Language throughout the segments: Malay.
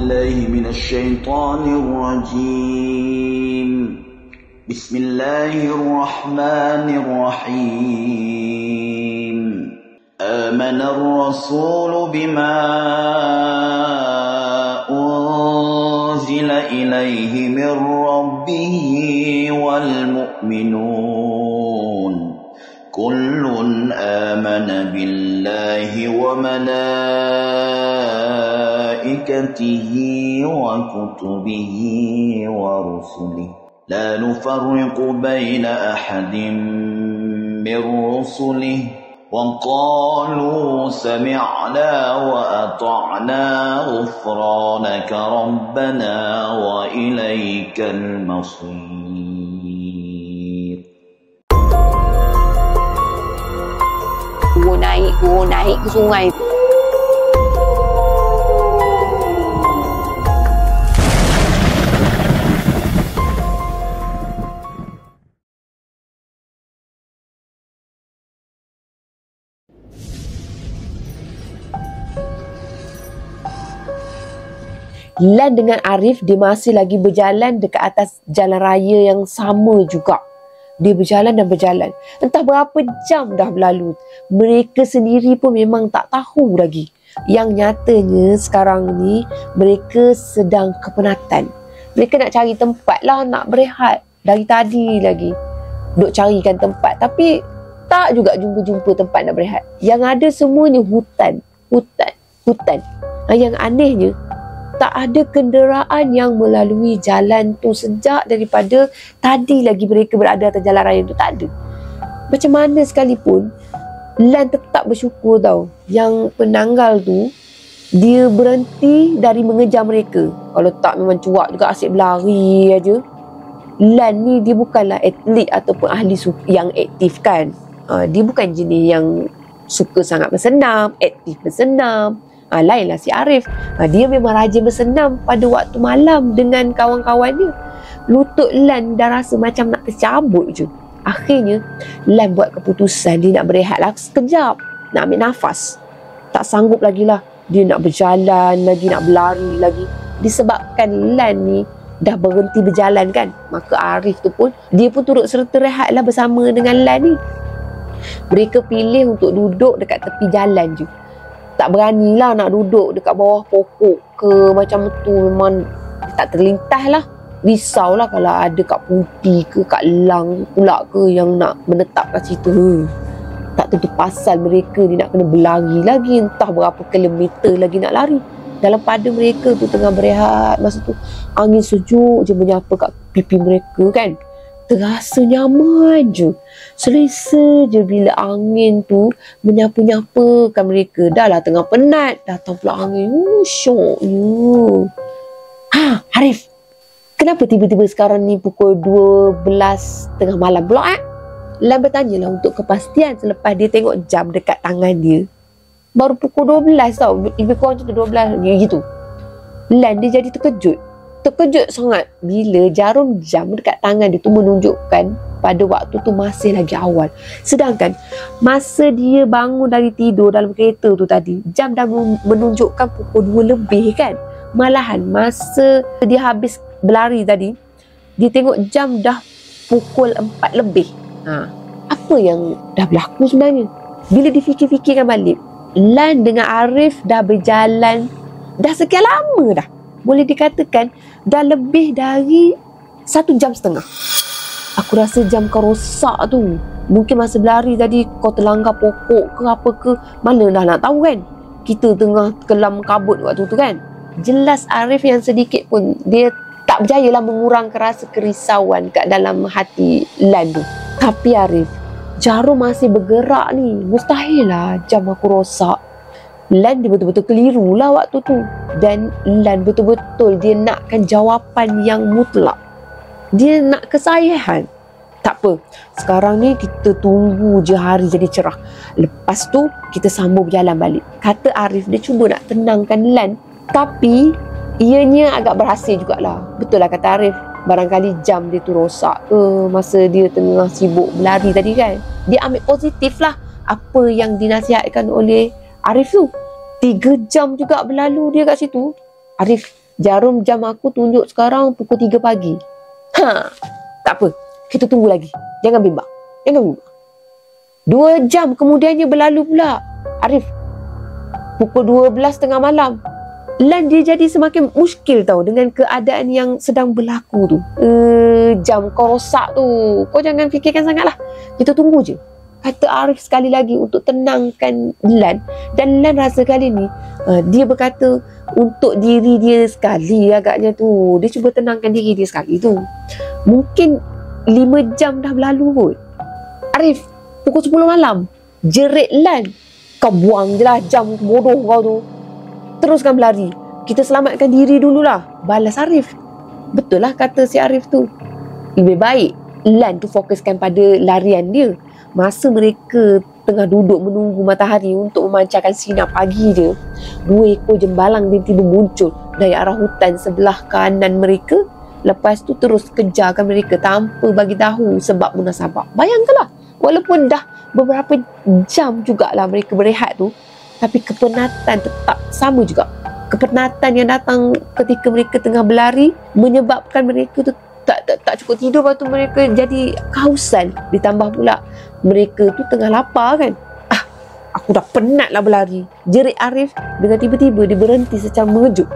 بالله من الشيطان الرجيم. بسم الله الرحمن الرحيم. آمن الرسول بما أنزل إليه من ربه والمؤمنون كل آمن بالله وملائكته وكتبه ورسله لا نفرق بين أحد من رسله وقالوا سمعنا وأطعنا غفرانك ربنا وإليك المصير. naik ke sungai. Lan dengan Arif, dia masih lagi berjalan dekat atas jalan raya yang sama juga. Dia berjalan dan berjalan. Entah berapa jam dah berlalu. Mereka sendiri pun memang tak tahu lagi. Yang nyatanya sekarang ni mereka sedang kepenatan. Mereka nak cari tempat lah, nak berehat. Dari tadi lagi duk carikan tempat, tapi tak juga jumpa-jumpa tempat nak berehat. Yang ada semuanya hutan. Yang anehnya, tak ada kenderaan yang melalui jalan tu sejak daripada tadi lagi mereka berada atas jalan raya tu. Tak ada. Macam mana sekalipun, Lan tetap bersyukur tau. Yang penanggal tu, dia berhenti dari mengejar mereka. Kalau tak memang cuak juga asyik berlari aja. Lan ni dia bukanlah atlet ataupun ahli yang aktif kan. Dia bukan jenis yang suka sangat bersenam, aktif bersenam. Lainlah si Arif. Dia memang rajin bersenam pada waktu malam dengan kawan-kawannya. Lutut Lan dah rasa macam nak tercabut je. Akhirnya Lan buat keputusan dia nak berehat lah sekejap, nak ambil nafas. Tak sanggup lagi lah dia nak berjalan lagi, nak berlari lagi. Disebabkan Lan ni dah berhenti berjalan kan, maka Arif tu pun, dia pun turut serta rehat lah bersama dengan Lan ni. Mereka pilih untuk duduk dekat tepi jalan je. Tak beranilah nak duduk dekat bawah pokok ke macam tu. Memang tak terlintas lah. Risaulah kalau ada kat Putih ke kat Lang pula ke yang nak menetap kat situ. Tak tentu pasal mereka ni nak kena berlari lagi. Entah berapa kilometer lagi nak lari. Dalam pada mereka tu tengah berehat, masa tu angin sejuk je menyapa kat pipi mereka kan. Terasa nyaman je. Selesa je bila angin tu menyapu-nyapakan mereka. Dah lah tengah penat, datang pula angin. Syoknya. Arif, kenapa tiba-tiba sekarang ni pukul 12 tengah malam pula Lan bertanya lah untuk kepastian selepas dia tengok jam dekat tangan dia. Baru pukul 12 tau. Lebih kurang macam 12 gitu. Lan dia jadi terkejut sangat bila jarum jam dekat tangan dia tu menunjukkan pada waktu tu masih lagi awal. Sedangkan masa dia bangun dari tidur dalam kereta tu tadi, jam dah menunjukkan pukul 2 lebih kan. Malahan masa dia habis berlari tadi, dia tengok jam dah pukul 4 lebih. Apa yang dah berlaku sebenarnya? Bila difikir-fikirkan balik, Lan dengan Arif dah berjalan dah sekian lama dah. Boleh dikatakan dah lebih dari 1,5 jam. Aku rasa jam kau rosak tu. Mungkin masa berlari tadi kau terlanggar pokok ke apa ke. Mana dah nak tahu kan. Kita tengah kelam kabut waktu tu kan. Jelas Arif yang sedikit pun dia tak berjayalah mengurangkan rasa kerisauan kat dalam hati Lan tu. Tapi Arif, jarum masih bergerak ni. Mustahil lah jam aku rosak. Lan dia betul-betul keliru lah waktu tu. Dan Lan betul-betul dia nakkan jawapan yang mutlak. Dia nak kesahihan. Tak apa, sekarang ni kita tunggu je hari jadi cerah. Lepas tu kita sambung berjalan balik. Kata Arif, dia cuba nak tenangkan Lan. Tapi ianya agak berhasil jugalah. Betul lah kata Arif, barangkali jam dia tu rosak ke masa dia tengah sibuk berlari tadi kan. Dia ambil positif lah apa yang dinasihatkan oleh Arif tu. 3 jam juga berlalu dia kat situ. Arif, Jarum jam aku tunjuk sekarang pukul 3 pagi. Tak apa. Kita tunggu lagi. Jangan bimbang. 2 jam kemudiannya berlalu pula. Arif, pukul 12 tengah malam. Lan dia jadi semakin muskil tau dengan keadaan yang sedang berlaku tu. Jam kau rosak tu. Kau jangan fikirkan sangat lah. Kita tunggu je. Kata Arif sekali lagi untuk tenangkan Lan. Dan Lan rasa kali ni dia berkata untuk diri dia sekali agaknya tu. Dia cuba tenangkan diri dia sekali tu. Mungkin 5 jam dah berlalu kot. Arif, pukul 10 malam. Jerit Lan. Kau buang je lah jam bodoh kau tu. Teruskan berlari. Kita selamatkan diri dululah. Balas Arif. Betul lah kata si Arif tu. Lebih baik Lan tu fokuskan pada larian dia. Masa mereka tengah duduk menunggu matahari untuk memancarkan sinar pagi dia, 2 ekor jembalang tiba-tiba muncul dari arah hutan sebelah kanan mereka. Lepas tu terus kejarkan mereka tanpa bagi tahu sebab munasabah. Bayangkanlah, walaupun dah beberapa jam jugalah mereka berehat tu, tapi kepenatan tetap sama juga. Kepenatan yang datang ketika mereka tengah berlari menyebabkan mereka tu tak cukup tidur. Lepas tu mereka jadi kehausan. Ditambah pula mereka tu tengah lapar kan. Aku dah penat lah berlari, jerit Arif dengan tiba-tiba dia berhenti secara mengejut.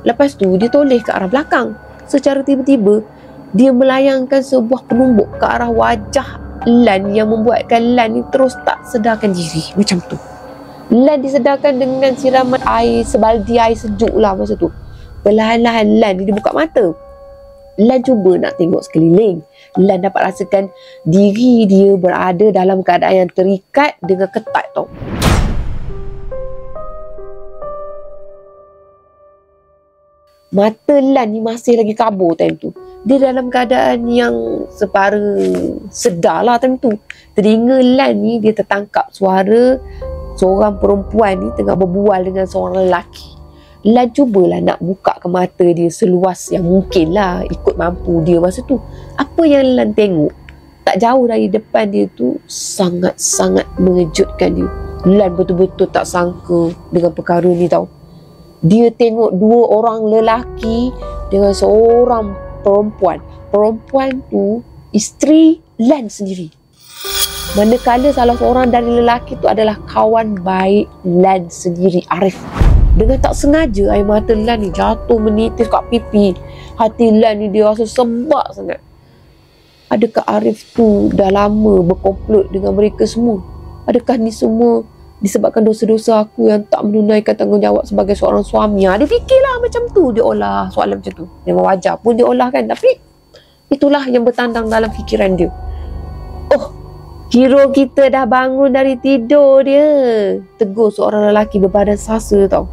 Lepas tu dia toleh ke arah belakang. Secara tiba-tiba dia melayangkan sebuah penumbuk ke arah wajah Lan yang membuatkan Lan ni terus tak sedarkan diri. Macam tu Lan disedarkan dengan siraman air, sebaldi air sejuk lah masa tu. Perlahan-lahan Lan dia buka mata. Lan cuba nak tengok sekeliling. Lan dapat rasakan diri dia berada dalam keadaan yang terikat dengan ketat tau. Mata Lan ni masih lagi kabur time tu. Dia dalam keadaan yang separa sedar lah time tu. Telinga Lan ni dia tertangkap suara seorang perempuan ni tengah berbual dengan seorang lelaki. Lan cubalah nak buka ke mata dia seluas yang mungkin lah, ikut mampu dia masa tu. Apa yang Lan tengok tak jauh dari depan dia tu sangat-sangat mengejutkan dia. Lan betul-betul tak sangka dengan perkara ni tau. Dia tengok 2 orang lelaki dengan seorang perempuan. Perempuan tu isteri Lan sendiri. Manakala salah seorang dari lelaki tu adalah kawan baik Lan sendiri, Arif. Dengan tak sengaja air mata Lan ni jatuh menitis kat pipi. Hati Lan ni dia rasa sebab sangat. Adakah Arif tu dah lama berkomplot dengan mereka semua? Adakah ni semua disebabkan dosa-dosa aku yang tak menunaikan tanggungjawab sebagai seorang suami? Dia fikirlah macam tu. Dia olah soalan macam tu. Memang wajar pun dia olah kan. Tapi itulah yang bertandang dalam fikiran dia. Oh, hero kita dah bangun dari tidur dia, tegur seorang lelaki berbadan sasa tau.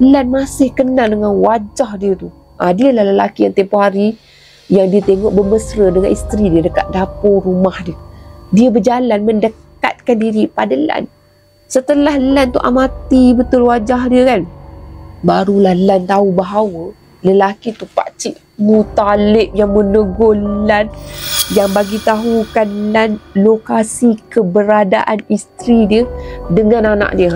Lan masih kenal dengan wajah dia tu. Dia lah lelaki yang tempoh hari yang dia tengok bermesra dengan isteri dia dekat dapur rumah dia. Dia berjalan mendekatkan diri pada Lan. Setelah Lan tu amati betul wajah dia kan, barulah Lan tahu bahawa lelaki tu Pakcik Muttalib yang menegur Lan, yang bagi tahukan Lan lokasi keberadaan isteri dia dengan anak dia.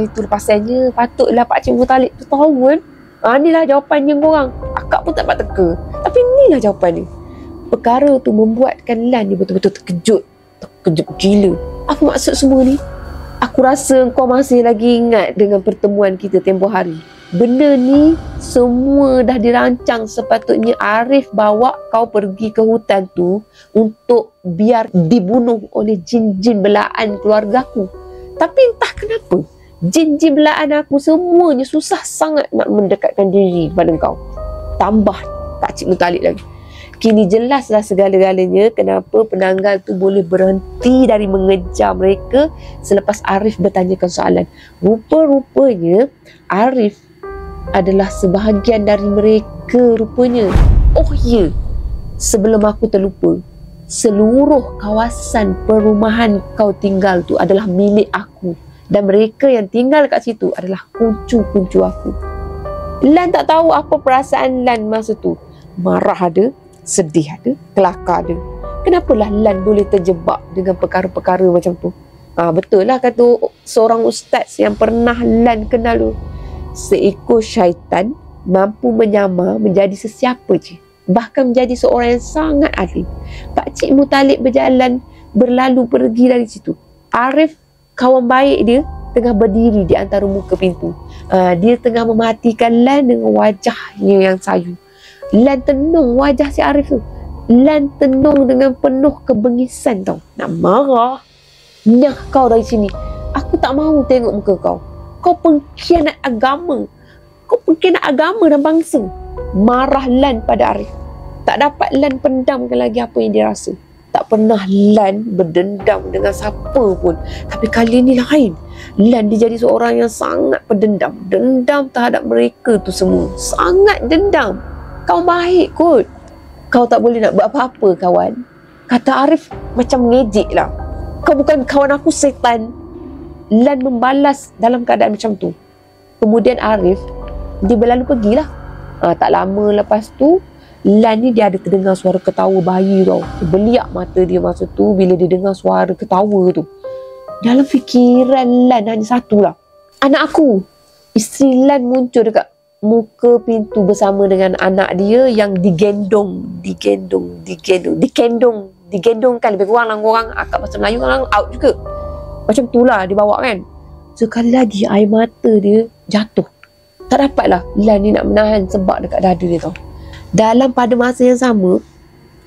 Itu pasalnya patutlah Pakcik Muttalib tu tahu kan. Inilah jawapannya korang. Akak pun tak dapat teka. Tapi inilah jawapan dia. Perkara tu membuatkan Lan ni betul-betul terkejut. Terkejut gila. Apa maksud semua ni? Aku rasa kau masih lagi ingat dengan pertemuan kita tempoh hari. Benda ni semua dah dirancang. Sepatutnya Arif bawa kau pergi ke hutan tu untuk biar dibunuh oleh jin-jin belaan keluarga aku. Tapi entah kenapa jin-jin belaan aku semuanya susah sangat nak mendekatkan diri pada kau. Tambah Pakcik Muttalib lagi. Kini jelaslah segala-galanya kenapa penanggal tu boleh berhenti dari mengejar mereka selepas Arif bertanyakan soalan. Rupa-rupanya Arif adalah sebahagian dari mereka rupanya. Oh ya, sebelum aku terlupa, seluruh kawasan perumahan kau tinggal tu adalah milik aku. Dan mereka yang tinggal kat situ adalah kuncu-kuncu aku. Lan tak tahu apa perasaan Lan masa tu. Marah ada, sedih ada, kelakar ada. Kenapalah Lan boleh terjebak dengan perkara-perkara macam tu? Betul lah kata seorang ustaz yang pernah Lan kenal tu. Seekor syaitan mampu menyamar menjadi sesiapa je. Bahkan menjadi seorang yang sangat alim. Pakcik Muttalib berlalu pergi dari situ. Arif, kawan baik dia, tengah berdiri di antara muka pintu. Dia tengah mematikan Lan dengan wajahnya yang sayu. Lan tenung wajah si Arif tu. Lan tenung dengan penuh kebengisan tau. Nak marah. Nyah kau dari sini. Aku tak mahu tengok muka kau. Kau pengkhianat agama. Kau pengkhianat agama dan bangsa. Marah Lan pada Arif. Tak dapat Lan pendamkan lagi apa yang dia rasa. Tak pernah Lan berdendam dengan siapa pun. Tapi kali ni lain. Lan dia jadi seorang yang sangat pendendam. Dendam terhadap mereka tu semua. Sangat dendam. Kau baik kot. Kau tak boleh nak buat apa-apa kawan. Kata Arif macam mengejek lah. Kau bukan kawan aku, setan. Lan membalas dalam keadaan macam tu. Kemudian Arif, dia berlalu pergilah. Tak lama lepas tu, Lan ni dia ada terdengar suara ketawa bayi tau. Beliak mata dia masa tu bila dia dengar suara ketawa tu. Dalam fikiran Lan hanya satulah. Anak aku. Isteri Lan muncul dekat muka pintu bersama dengan anak dia yang digendongkan lebih kurang lah, orang akak bahasa Melayu orang out juga. Macam tu lah dia bawa kan. Sekali lagi air mata dia jatuh. Tak dapatlah Lan ni nak menahan sebab dekat dada dia tau. Dalam pada masa yang sama,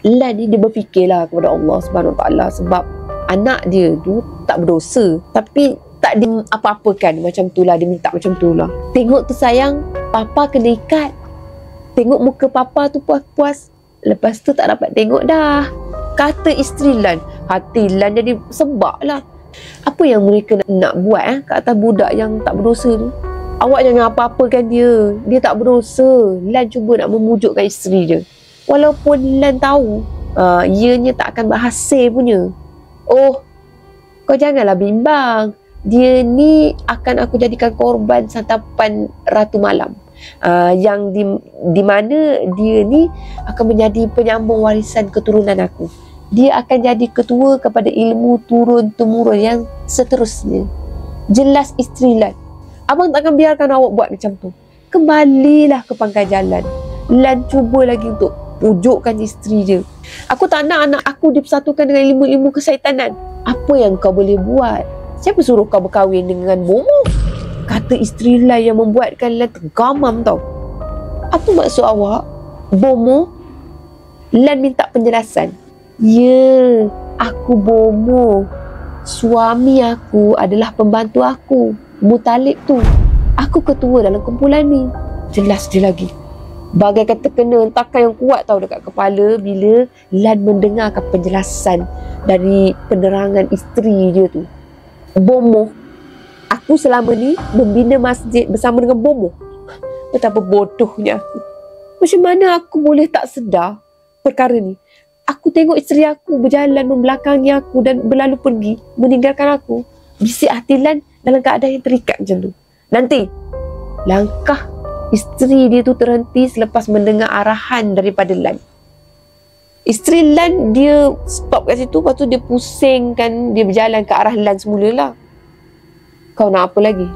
Lan ni dia berfikirlah kepada Allah Subhanahu Wa Taala sebab anak dia tu tak berdosa, tapi tak di apa-apakan. Macam tu lah, dia minta macam tu lah. Tengok tu sayang, papa kena ikat. Tengok muka papa tu puas-puas. Lepas tu tak dapat tengok dah, kata isteri Lan. Hati Lan jadi sebab lah. Apa yang mereka nak buat kat atas budak yang tak berdosa tu? Awak jangan apa-apakan dia. Dia tak berdosa. Lan cuba nak memujukkan isteri dia. Walaupun Lan tahu ianya tak akan berhasil punya. Oh, kau janganlah bimbang. Dia ni akan aku jadikan korban santapan Ratu Malam. Yang di mana dia ni akan menjadi penyambung warisan keturunan aku. Dia akan jadi ketua kepada ilmu turun-temurun yang seterusnya. Jelas isteri Lan. Abang takkan biarkan awak buat macam tu. Kembalilah ke pangkal jalan. Lan cuba lagi untuk pujukkan isteri dia. Aku tak nak anak aku dipersatukan dengan ilmu-ilmu kesaitanan. Apa yang kau boleh buat? Siapa suruh kau berkahwin dengan Bomo? Kata isteri Lan yang membuatkan Lan tergamam tau. Apa maksud awak? Bomo? Lan minta penjelasan. Ya, aku Bomo. Suami aku adalah pembantu aku, Muttalib tu. Aku ketua dalam kumpulan ni. Jelas dia lagi. Bagaikan terkena hentakan yang kuat tau dekat kepala bila Lan mendengarkan penjelasan dari penerangan isteri dia tu. Bomo. Aku selama ni membina masjid bersama dengan Bomo. Betapa bodohnya aku. Macam mana aku boleh tak sedar perkara ni? Aku tengok isteri aku berjalan membelakangi aku dan berlalu pergi, meninggalkan aku. Bisik hati Lan dalam keadaan yang terikat macam tu. Nanti, langkah isteri dia tu terhenti selepas mendengar arahan daripada Lan. Isteri Lan dia stop kat situ, lepas tu dia pusingkan, dia berjalan ke arah Lan semula lah. Kau nak apa lagi?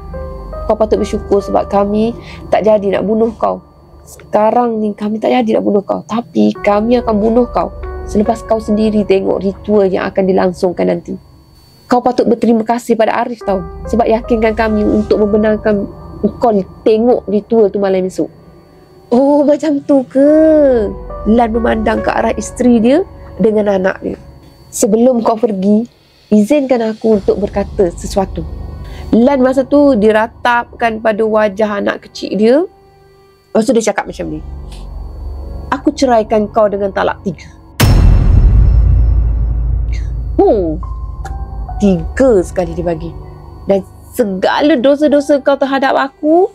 Kau patut bersyukur sebab kami tak jadi nak bunuh kau. Sekarang ni kami tak jadi nak bunuh kau, tapi kami akan bunuh kau selepas kau sendiri tengok ritual yang akan dilangsungkan nanti. Kau patut berterima kasih pada Arif tau, sebab yakinkan kami untuk membenarkan kau tengok ritual tu malam esok. Oh, macam tu ke? Lan memandang ke arah isteri dia dengan anak dia. Sebelum kau pergi, izinkan aku untuk berkata sesuatu. Lan masa tu diratapkan pada wajah anak kecil dia. Lepas tu dia cakap macam ni. Aku ceraikan kau dengan talak 3. 3 sekali dia bagi. Dan segala dosa-dosa kau terhadap aku,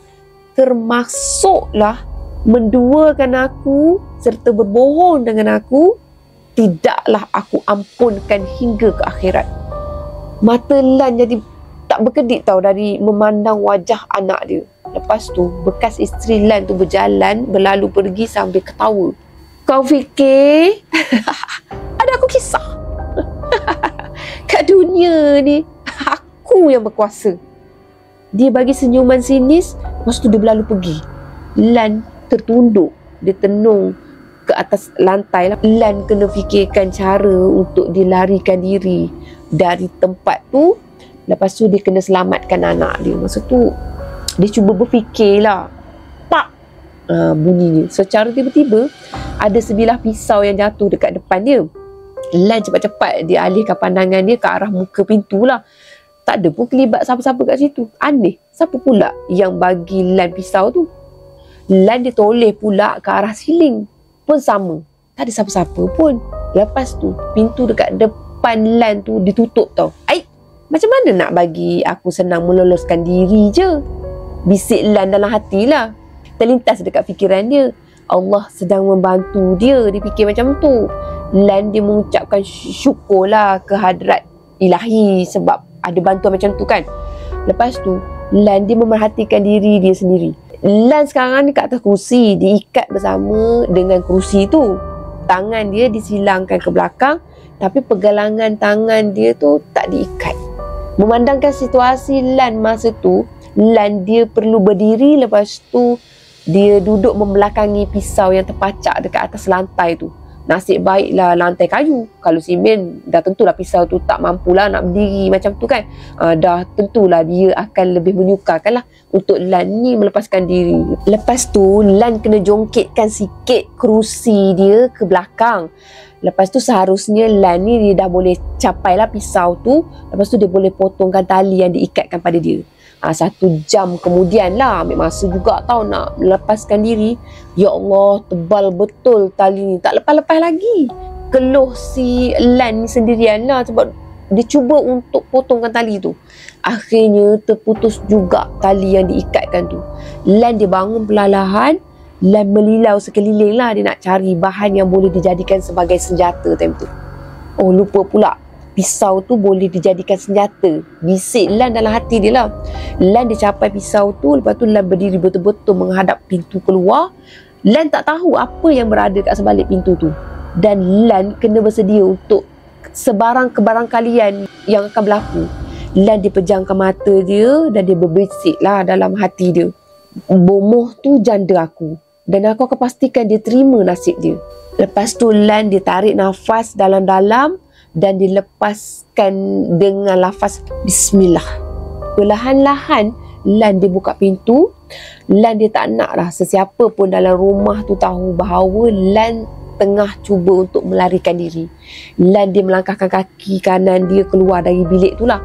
termasuklah menduakan aku serta berbohong dengan aku, tidaklah aku ampunkan hingga ke akhirat. Mata Lan jadi tak berkedip tau dari memandang wajah anak dia. Lepas tu bekas isteri Lan tu berjalan berlalu pergi sambil ketawa. Kau fikir ada aku kisah? Kat dunia ni aku yang berkuasa. Dia bagi senyuman sinis, lepas tu dia berlalu pergi. Lan tertunduk, dia tenung ke atas lantai lah. Lan kena fikirkan cara untuk dilarikan diri dari tempat tu. Lepas tu dia kena selamatkan anak dia. Masa tu dia cuba berfikirlah. Pak! Bunyinya. Secara tiba-tiba ada sebilah pisau yang jatuh dekat depan dia. Lan cepat-cepat dia alihkan pandangan dia ke arah muka pintu lah. Tak ada pun kelibat siapa-siapa kat situ. Aneh. Siapa pula yang bagi Lan pisau tu? Lan dia toleh pula ke arah siling. Pun sama. Tak ada siapa-siapa pun. Lepas tu pintu dekat depan Lan tu ditutup tau. Macam mana nak bagi aku senang meloloskan diri je? Bisik Lan dalam hati lah. Terlintas dekat fikiran dia, Allah sedang membantu dia. Dia fikir macam tu. Lan dia mengucapkan syukurlah ke hadrat ilahi sebab ada bantuan macam tu kan. Lepas tu Lan dia memerhatikan diri dia sendiri. Lan sekarang ni kat atas kerusi, diikat bersama dengan kerusi tu. Tangan dia disilangkan ke belakang, tapi pergelangan tangan dia tu tak diikat. Memandangkan situasi Lan masa tu, Lan dia perlu berdiri, lepas tu dia duduk membelakangi pisau yang terpacak dekat atas lantai tu. Nasib baiklah lantai kayu. Kalau simen, dah tentulah pisau tu tak mampulah nak berdiri macam tu kan. Dah tentulah dia akan lebih menyukarkan lah untuk Lan ni melepaskan diri. Lepas tu Lan kena jongkitkan sikit kerusi dia ke belakang. Lepas tu seharusnya Lan ni dia dah boleh capailah pisau tu. Lepas tu dia boleh potongkan tali yang diikatkan pada dia. 1 jam kemudian lah, ambil masa juga tau nak melepaskan diri. Ya Allah, tebal betul tali ni, tak lepas-lepas lagi. Keluh si Lan ni sendirian lah sebab dia cuba untuk potongkan tali tu. Akhirnya terputus juga tali yang diikatkan tu. Lan dia bangun perlahan-lahan. Lan melilau sekeliling lah, dia nak cari bahan yang boleh dijadikan sebagai senjata time tu. Oh, lupa pula, pisau tu boleh dijadikan senjata. Bisik Lan dalam hati dia lah. Lan dia capai pisau tu. Lepas tu Lan berdiri betul-betul menghadap pintu keluar. Lan tak tahu apa yang berada kat sebalik pintu tu. Dan Lan kena bersedia untuk sebarang kebarangkalian yang akan berlaku. Lan dia pejamkan mata dia dan dia berbisik lah dalam hati dia. Bomoh tu janda aku, dan aku akan pastikan dia terima nasib dia. Lepas tu Lan dia tarik nafas dalam-dalam dan dilepaskan dengan lafaz Bismillah. Perlahan-lahan Lan dia buka pintu. Lan dia tak nak lah sesiapa pun dalam rumah tu tahu bahawa Lan tengah cuba untuk melarikan diri. Lan dia melangkahkan kaki kanan dia keluar dari bilik tu lah.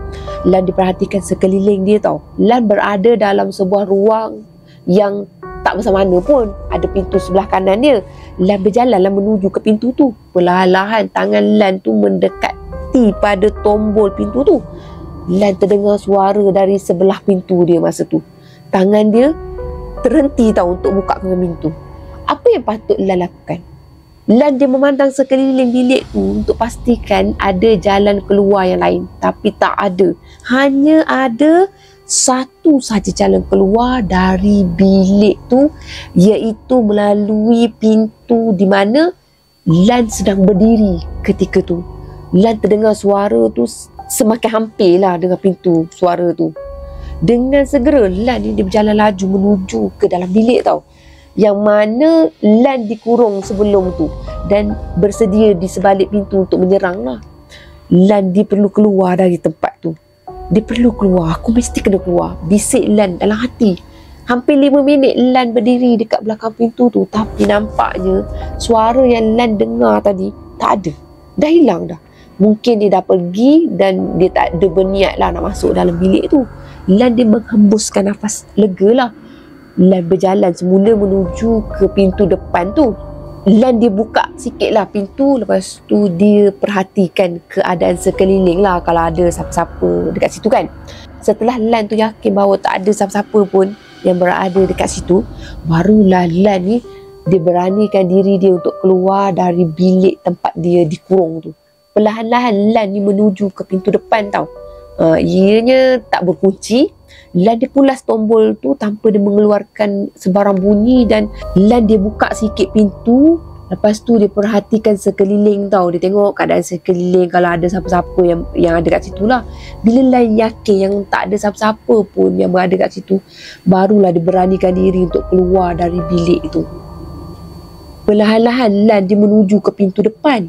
Lan diperhatikan sekeliling dia tau. Lan berada dalam sebuah ruang yang tak bersamana pun. Ada pintu sebelah kanan dia. Lan berjalanlah menuju ke pintu tu. Perlahan-lahan tangan Lan tu mendekati pada tombol pintu tu. Lan terdengar suara dari sebelah pintu dia masa tu. Tangan dia terhenti tau untuk buka pintu. Apa yang patut Lan lakukan? Lan dia memandang sekeliling bilik tu untuk pastikan ada jalan keluar yang lain. Tapi tak ada. Hanya ada satu saja jalan keluar dari bilik tu, iaitu melalui pintu di mana Lan sedang berdiri ketika tu. Lan terdengar suara tu semakin hampirlah dengan pintu suara tu. Dengan segera Lan dia berjalan laju menuju ke dalam bilik tau, yang mana Lan dikurung sebelum tu dan bersedia di sebalik pintu untuk menyerang lah. Lan dia perlu keluar dari tempat tu. Dia perlu keluar, aku mesti kena keluar, bisik Lan dalam hati. Hampir 5 minit Lan berdiri dekat belakang pintu tu, tapi nampaknya suara yang Lan dengar tadi tak ada. Dah hilang dah. Mungkin dia dah pergi dan dia tak ada berniat lah nak masuk dalam bilik tu. Lan dia menghembuskan nafas lega lah. Lan berjalan semula menuju ke pintu depan tu. Lan dia buka sikit lah pintu. Lepas tu dia perhatikan keadaan sekeliling lah, kalau ada siapa-siapa dekat situ kan. Setelah Lan tu yakin bahawa tak ada siapa-siapa pun yang berada dekat situ, barulah Lan ni dia beranikan diri dia untuk keluar dari bilik tempat dia dikurung tu. Perlahan-lahan Lan ni menuju ke pintu depan tau. Ianya tak berkunci. Lan dia pulas tombol tu tanpa dia mengeluarkan sebarang bunyi, dan Lan dia buka sikit pintu. Lepas tu dia perhatikan sekeliling tau. Dia tengok keadaan sekeliling, kalau ada siapa-siapa yang ada kat situ lah. Bila Lan yakin yang tak ada siapa-siapa pun yang berada kat situ, barulah dia beranikan diri untuk keluar dari bilik itu. Perlahan-lahan Lan dia menuju ke pintu depan.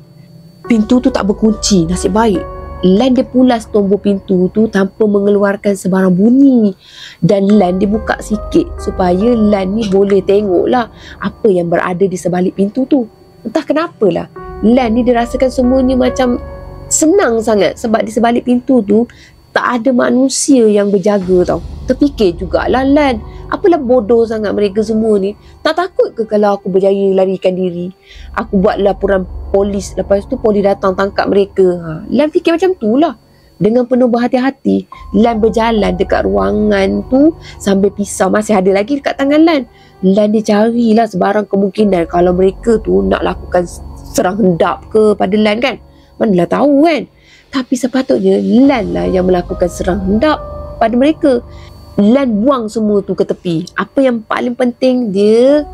Pintu tu tak berkunci, nasib baik. Lan dia pulas tombol pintu tu tanpa mengeluarkan sebarang bunyi. Dan Lan dia buka sikit supaya Lan ni boleh tengok lah apa yang berada di sebalik pintu tu. Entah kenapalah, Lan ni dia rasakan semuanya macam senang sangat. Sebab di sebalik pintu tu tak ada manusia yang berjaga tau. Terfikir jugalah Lan, apalah bodoh sangat mereka semua ni. Tak takut ke kalau aku berjaya larikan diri? Aku buat laporan polis, lepas tu polis datang tangkap mereka. Lan fikir macam tu lah. Dengan penuh berhati-hati, Lan berjalan dekat ruangan tu sambil pisau masih ada lagi dekat tangan Lan. Lan dia carilah sebarang kemungkinan kalau mereka tu nak lakukan serang hendap ke pada Lan kan. Manalah tahu kan. Tapi sepatutnya Lan lah yang melakukan serang hendap pada mereka. Lan buang semua tu ke tepi. Apa yang paling penting, dia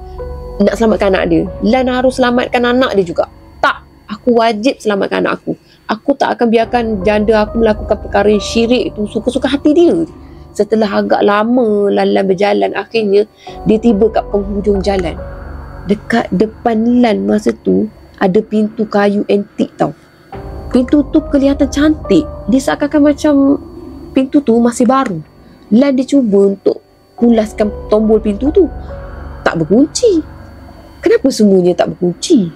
nak selamatkan anak dia. Lan harus selamatkan anak dia juga. Tak, aku wajib selamatkan anak aku. Aku tak akan biarkan janda aku melakukan perkara yang syirik tu suka-suka hati dia. Setelah agak lama Lan berjalan, akhirnya dia tiba kat penghujung jalan. Dekat depan Lan masa tu ada pintu kayu antik tau. Pintu tu kelihatan cantik. Dia seakan-akan macam pintu tu masih baru. Lan dia cuba untuk pulaskan tombol pintu tu. Tak berkunci. Kenapa semuanya tak berkunci?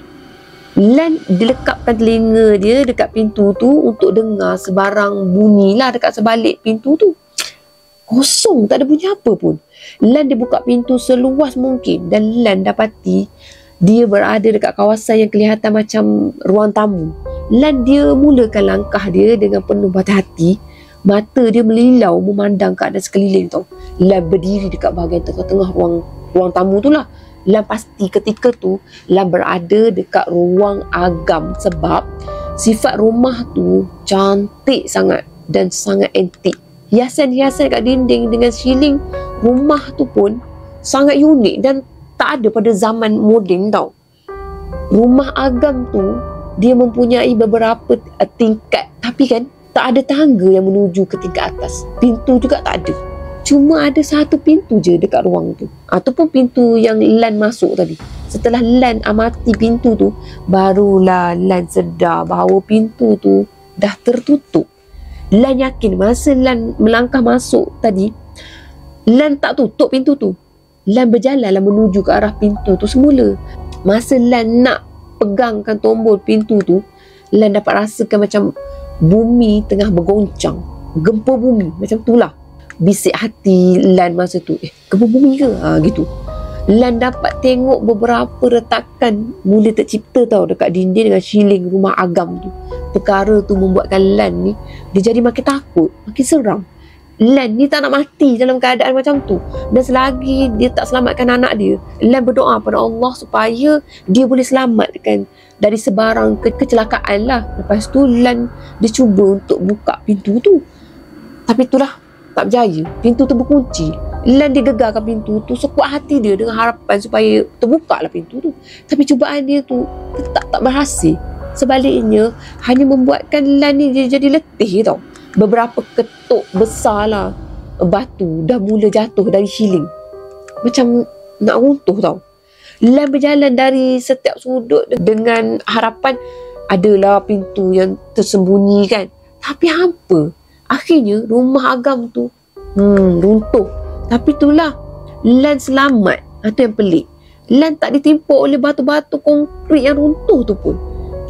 Lan dilekapkan telinga dia dekat pintu tu untuk dengar sebarang bunyi lah dekat sebalik pintu tu. Kosong, tak ada bunyi apa pun. Lan dia buka pintu seluas mungkin dan Lan dapati dia berada dekat kawasan yang kelihatan macam ruang tamu. Lan dia mulakan langkah dia dengan penuh hati-hati. Mata dia melilau memandang keadaan sekeliling tau. Lan berdiri dekat bahagian tengah-tengah ruang tamu tu lah. Lan pasti ketika tu Lan berada dekat ruang agam sebab sifat rumah tu cantik sangat dan sangat antik. Hiasan-hiasan kat dinding dengan siling rumah tu pun sangat unik dan tak ada pada zaman moden tau. Rumah agam tu dia mempunyai beberapa tingkat, tapi kan tak ada tangga yang menuju ke tingkat atas. Pintu juga tak ada. Cuma ada satu pintu je dekat ruang tu. Ataupun pintu yang Lan masuk tadi. Setelah Lan amati pintu tu, barulah Lan sedar bahawa pintu tu dah tertutup. Lan yakin masa Lan melangkah masuk tadi, Lan tak tutup pintu tu. Lan berjalanlah menuju ke arah pintu tu semula. Masa Lan nak pegangkan tombol pintu tu, Lan dapat rasakan macam bumi tengah bergoncang. Gempa bumi, macam tu lah bisik hati Lan masa tu. Gempa bumi ke? Gitu. Lan dapat tengok beberapa retakan mula tercipta tau dekat dinding dengan siling rumah agam tu. Perkara tu membuatkan Lan ni, dia jadi makin takut, makin seram. Lan ni tak nak mati dalam keadaan macam tu. Dan selagi dia tak selamatkan anak dia, Lan berdoa pada Allah supaya dia boleh selamatkan dari sebarang kecelakaan lah. Lepas tu Lan dia cuba untuk buka pintu tu, tapi itulah tak berjaya. Pintu tu berkunci. Lan dia gegarkan pintu tu sekuat hati dia dengan harapan supaya terbuka lah pintu tu. Tapi cubaan dia tu tak berhasil. Sebaliknya hanya membuatkan Lan ni dia jadi letih tau. Beberapa ketuk besar lah batu dah mula jatuh dari siling, macam nak runtuh tau. Lan berjalan dari setiap sudut dengan harapan adalah pintu yang tersembunyi kan. Tapi hampa. Akhirnya rumah agam tu runtuh. Tapi itulah Lan selamat. Itu yang pelik. Lan tak ditimpuk oleh batu-batu konkrit yang runtuh tu pun.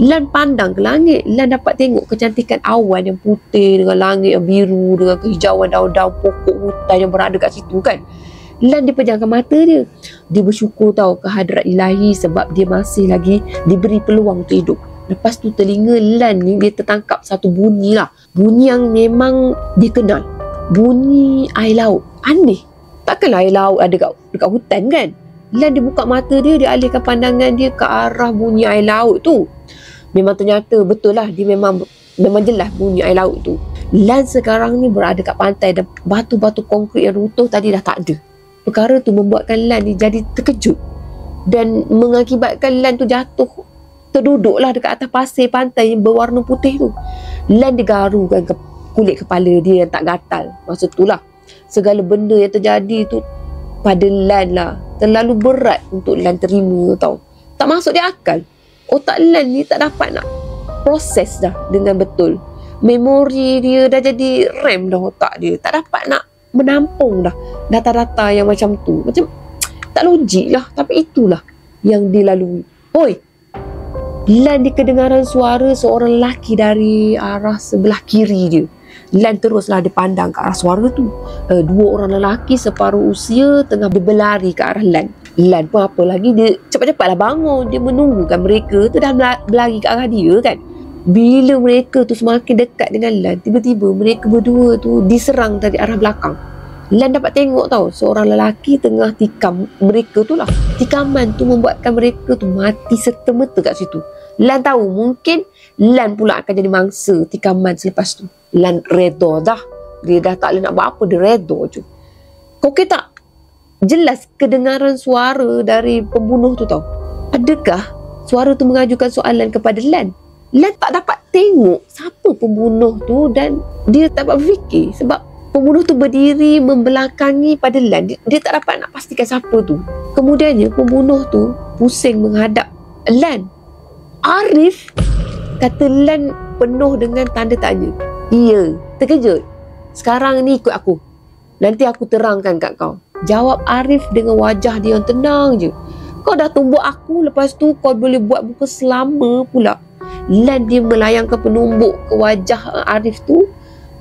Lan pandang ke langit. Lan dapat tengok kecantikan awan yang putih dengan langit yang biru dengan kehijauan daun-daun pokok hutan yang berada kat situ kan. Lan dia pejamkan mata dia. Dia bersyukur tahu ke hadrat ilahi sebab dia masih lagi diberi peluang untuk hidup. Lepas tu telinga Lan ni dia tertangkap satu bunyi lah. Bunyi yang memang dia kenal. Bunyi air laut. Aneh. Takkanlah air laut ada dekat hutan kan? Lan dia buka mata dia, dia alihkan pandangan dia ke arah bunyi air laut tu. Memang ternyata betul lah, dia memang jelas bunyi air laut tu. Lan sekarang ni berada kat pantai dan batu-batu konkrit yang runtuh tadi dah tak ada. Perkara tu membuatkan Lan ni jadi terkejut. dan mengakibatkan Lan tu jatuh, terduduklah dekat atas pasir pantai yang berwarna putih tu. Lan digarukan kulit kepala dia yang tak gatal. Masa tu lah segala benda yang terjadi tu pada Lan lah terlalu berat untuk Lan terima tau. Tak masuk di akal. Otak Lan ni tak dapat nak proses dah dengan betul. Memori dia dah jadi RAM dah, otak dia tak dapat nak menampung dah data-data yang macam tu. Macam tak logik lah. Tapi itulah yang dilalui. Oi, Lan di kedengaran suara seorang lelaki dari arah sebelah kiri dia. Lan teruslah dipandang ke arah suara tu. Dua orang lelaki separuh usia tengah berlari ke arah Lan. Lan pun apa lagi, dia cepat-cepatlah bangun. Dia menunggukan mereka tu dah berlari ke arah dia kan. Bila mereka tu semakin dekat dengan Lan, tiba-tiba mereka berdua tu diserang dari arah belakang. Lan dapat tengok tau, seorang lelaki tengah tikam mereka tu lah. Tikaman tu membuatkan mereka tu mati serta-merta kat situ. Lan tahu mungkin Lan pula akan jadi mangsa tikaman selepas tu. Lan reda dah. Dia dah tak boleh nak buat apa, dia reda je. Kau kira tak jelas kedengaran suara dari pembunuh tu tau. Adakah suara tu mengajukan soalan kepada Lan? Lan tak dapat tengok siapa pembunuh tu dan dia tak dapat berfikir sebab pembunuh tu berdiri membelakangi pada Lan. Dia tak dapat nak pastikan siapa tu. Kemudiannya pembunuh tu pusing menghadap Lan. Arif, kata Lan penuh dengan tanda tanya. Ya, terkejut. Sekarang ni ikut aku. Nanti aku terangkan kat kau. Jawab Arif dengan wajah dia yang tenang je. Kau dah tumbuk aku, lepas tu kau boleh buat muka selama pula. Lan dia melayangkan penumbuk ke wajah Arif tu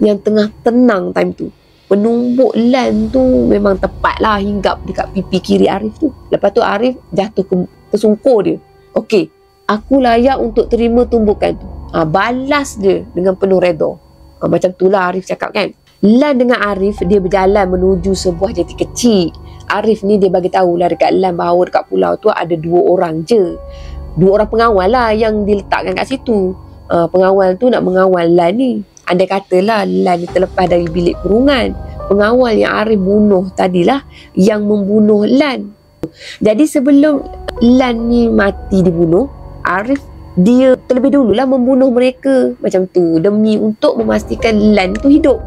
yang tengah tenang time tu. Penumbuk Lan tu memang tepat lah hinggap dekat pipi kiri Arif tu. Lepas tu Arif jatuh ke sungkur dia. Okey, aku layak untuk terima tumbukan tu. Balas dia dengan penuh reda. Macam tu lah Arif cakap kan. Lan dengan Arif dia berjalan menuju sebuah jeti kecil. Arif ni dia bagi tahulah dekat Lan bahawa dekat pulau tu ada 2 orang je. 2 orang pengawal lah yang diletakkan kat situ. Pengawal tu nak mengawal Lan ni. Andai katalah Lan ni terlepas dari bilik kurungan, pengawal yang Arif bunuh tadilah yang membunuh Lan. Jadi sebelum Lan ni mati dibunuh, Arif dia terlebih dululah membunuh mereka macam tu demi untuk memastikan Lan tu hidup.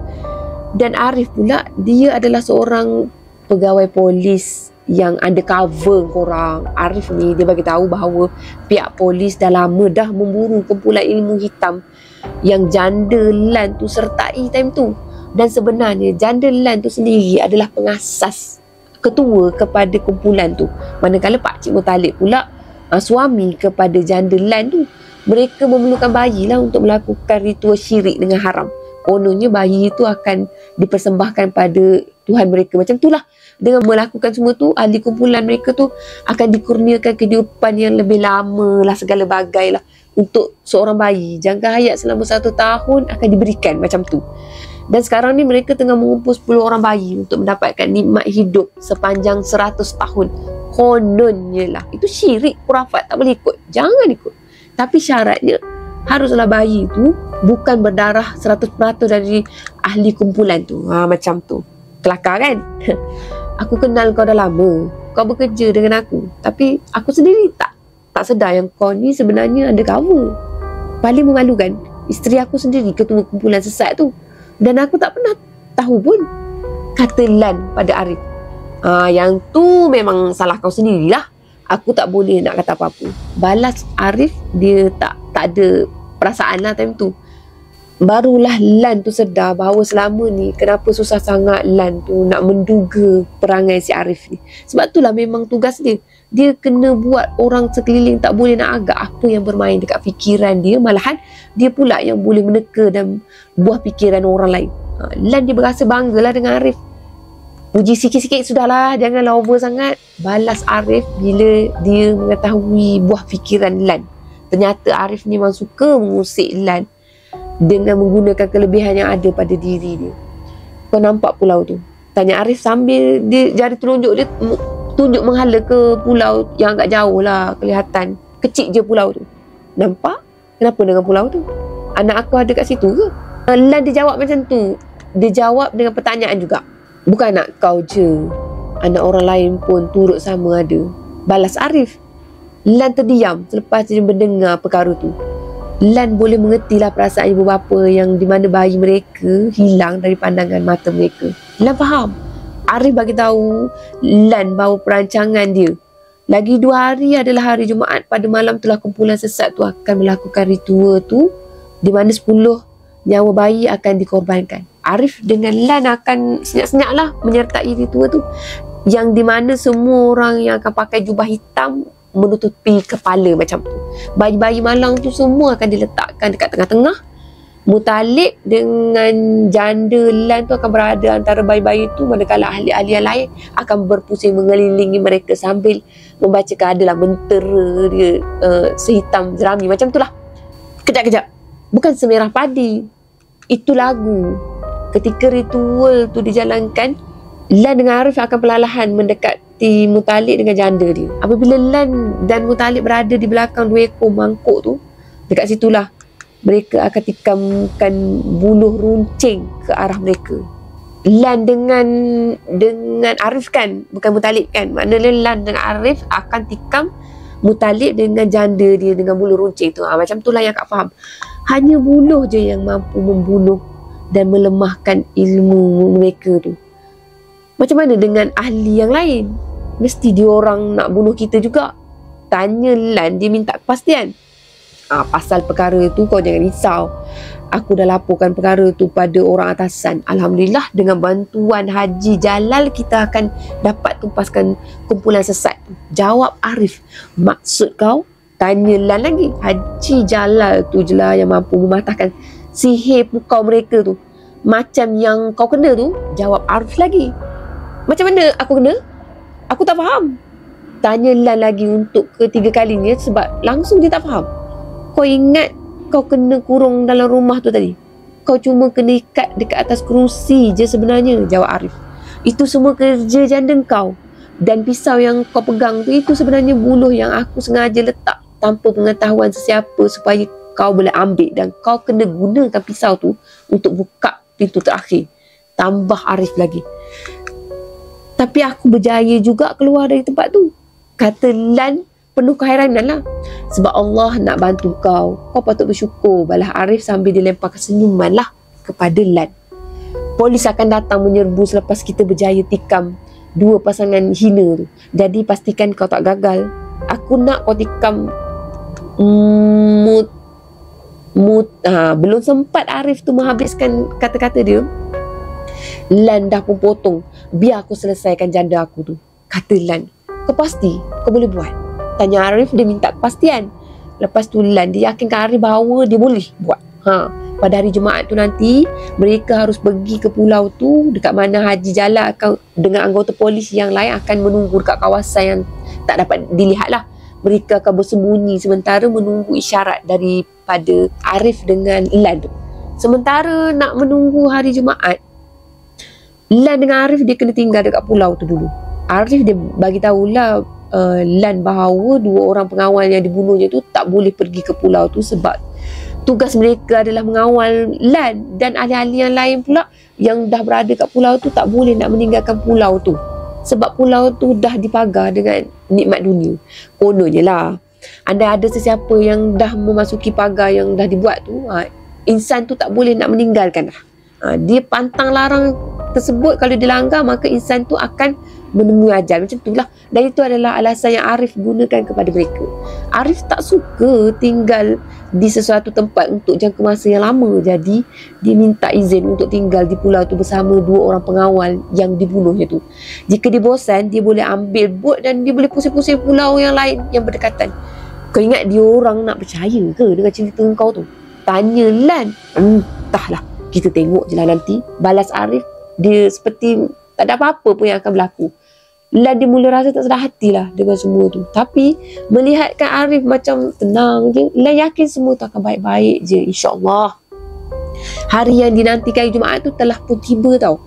Dan Arif pula dia adalah seorang pegawai polis yang undercover korang. Arif ni dia bagi tahu bahawa pihak polis dah lama dah memburu kumpulan ilmu hitam yang janda Lan tu sertai time tu. Dan sebenarnya janda Lan tu sendiri adalah pengasas, ketua kepada kumpulan tu. Manakala Pak Cik Muttalib pula suami kepada janda Lan tu. Mereka memerlukan bayi lah untuk melakukan ritual syirik dengan haram. Kononnya bayi itu akan dipersembahkan pada Tuhan mereka. Macam itulah. Dengan melakukan semua tu, ahli kumpulan mereka tu akan dikurniakan kehidupan yang lebih lama lah, segala bagai lah. Untuk seorang bayi, jangka hayat selama 1 tahun akan diberikan macam tu. Dan sekarang ni mereka tengah mengumpul 10 orang bayi untuk mendapatkan nikmat hidup sepanjang 100 tahun. Kononnya lah. Itu syirik, kurafat, tak boleh ikut. Jangan ikut. Tapi syaratnya haruslah bayi tu bukan berdarah 100% dari ahli kumpulan tu. Macam tu. Kelakar kan? Aku kenal kau dah lama. Kau bekerja dengan aku. Tapi aku sendiri tak sedar yang kau ni sebenarnya undercover. Paling memalukan, isteri aku sendiri ketua kumpulan sesat tu. Dan aku tak pernah tahu pun. Kata Lan pada Arif. Yang tu memang salah kau sendirilah. Aku tak boleh nak kata apa-apa. Balas Arif, dia tak ada perasaan lah time tu. Barulah Lan tu sedar bahawa selama ni kenapa susah sangat Lan tu nak menduga perangai si Arif ni. Sebab itulah memang tugas dia. Dia kena buat orang sekeliling tak boleh nak agak apa yang bermain dekat fikiran dia. Malahan dia pula yang boleh meneka dan buah fikiran orang lain. Lan dia berasa banggalah dengan Arif. Puji sikit-sikit sudahlah, janganlah over sangat. Balas Arif bila dia mengetahui buah fikiran Lan. Ternyata Arif ni memang suka mengusik Lan dengan menggunakan kelebihan yang ada pada diri dia. Kau nampak pulau tu? Tanya Arif sambil dia jari telunjuk dia tunjuk menghala ke pulau yang agak jauh lah kelihatan. Kecil je pulau tu. Nampak? Kenapa dengan pulau tu? Anak aku ada kat situ ke? Lan dia jawab macam tu. Dia jawab dengan pertanyaan juga. Bukan anak kau je. Anak orang lain pun turut sama ada. Balas Arif. Lan terdiam selepas dia mendengar perkara tu. Lan boleh mengertilah perasaan ibu bapa yang di mana bayi mereka hilang dari pandangan mata mereka. Lan faham. Arif bagi tahu Lan bahawa perancangan dia lagi 2 hari adalah hari Jumaat. Pada malam itulah kumpulan sesat tu akan melakukan ritual tu di mana 10 nyawa bayi akan dikorbankan. Arif dengan Lan akan senyap-senyap lah menyertai ritual tu, yang di mana semua orang yang akan pakai jubah hitam menutupi kepala macam tu. Bayi-bayi malang tu semua akan diletakkan dekat tengah-tengah. Muttalib dengan janda Lan tu akan berada antara bayi-bayi tu, manakala ahli-ahli yang lain akan berpusing mengelilingi mereka sambil membacakan adalah mentera dia sehitam jerami macam tu lah. Kejap-kejap, bukan semerah padi, itu lagu. Ketika ritual tu dijalankan, Lan dengan Arif akan perlahan mendekati Muttalib dengan janda dia. Apabila Lan dan Muttalib berada di belakang 2 ekor mangkuk tu, dekat situlah mereka akan tikamkan buluh runcing ke arah mereka. Lan dengan Arif kan, bukan Muttalib kan. Maknanya Lan dengan Arif akan tikam Muttalib dengan janda dia dengan buluh runcing tu. Macam itulah yang Kak faham. Hanya buluh je yang mampu membunuh dan melemahkan ilmu mereka tu. Macam mana dengan ahli yang lain? Mesti diorang nak bunuh kita juga. Tanya Lan, dia minta kepastian. Pasal perkara tu kau jangan risau. Aku dah laporkan perkara tu pada orang atasan. Alhamdulillah, dengan bantuan Haji Jalal kita akan dapat tumpaskan kumpulan sesat tu. Jawab Arif. Maksud kau? Tanya Lan lagi. Haji Jalal tu je lah yang mampu mematahkan sihir pukau mereka tu. Macam yang kau kena tu. Jawab Arif lagi. Macam mana aku kena? Aku tak faham. Tanya Lan lagi untuk ketiga kalinya sebab langsung dia tak faham. Kau ingat kau kena kurung dalam rumah tu tadi? Kau cuma kena ikat dekat atas kerusi je sebenarnya, jawab Arif. Itu semua kerja janda kau. Dan pisau yang kau pegang tu, itu sebenarnya buluh yang aku sengaja letak tanpa pengetahuan sesiapa supaya kau boleh ambil. Dan kau kena gunakan pisau tu untuk buka pintu terakhir. Tambah Arif lagi. Tapi aku berjaya juga keluar dari tempat tu, kata Lan penuh keheranan lah. Sebab Allah nak bantu kau. Kau patut bersyukur, balas Arif sambil dilemparkan senyuman lah kepada Lan. Polis akan datang menyerbu selepas kita berjaya tikam 2 pasangan hina tu. Jadi pastikan kau tak gagal. Aku nak kau tikam belum sempat Arif tu menghabiskan kata-kata dia, Lan dah pun potong. Biar aku selesaikan janda aku tu, kata Lan. Kau pasti kau boleh buat? Tanya Arif, dia minta kepastian. Lepas tu Lan dia yakinkan Arif bahawa dia boleh buat. Pada hari Jumaat tu nanti mereka harus pergi ke pulau tu, dekat mana Haji Jalal akan dengan anggota polis yang lain akan menunggu dekat kawasan yang tak dapat dilihat lah. Mereka akan bersembunyi sementara menunggu isyarat daripada Arif dengan Lan tu. Sementara nak menunggu hari Jumaat, Lan dengan Arif dia kena tinggal dekat pulau tu dulu. Arif dia bagi tahulah Lan bahawa 2 orang pengawal yang dibunuhnya tu tak boleh pergi ke pulau tu sebab tugas mereka adalah mengawal Lan, dan ahli-ahli yang lain pula yang dah berada kat pulau tu tak boleh nak meninggalkan pulau tu sebab pulau tu dah dipagar dengan nikmat dunia. Kononnya lah, anda ada sesiapa yang dah memasuki pagar yang dah dibuat tu, insan tu tak boleh nak meninggalkan lah. Dia pantang larang tersebut, kalau dilanggar maka insan tu akan menemui ajal. Macam itulah. Dan itu adalah alasan yang Arif gunakan kepada mereka. Arif tak suka tinggal di sesuatu tempat untuk jangka masa yang lama. Jadi dia minta izin untuk tinggal di pulau tu bersama 2 orang pengawal yang dibunuhnya tu. Jika dia bosan, dia boleh ambil bot dan dia boleh pusing-pusing pulau yang lain yang berdekatan. Kau ingat dia orang nak percaya ke dengan cerita kau tu? Tanya Lan. Entahlah, kita tengok je lah nanti, balas Arif. Dia seperti tak ada apa-apa pun yang akan berlaku. Lan dia mula rasa tak sedar hati lah dengan semua tu. Tapi melihatkan Arif macam tenang je, Lan yakin semua tu akan baik-baik je, insyaAllah. Hari yang dinantikan Jumaat tu telah pun tiba tau.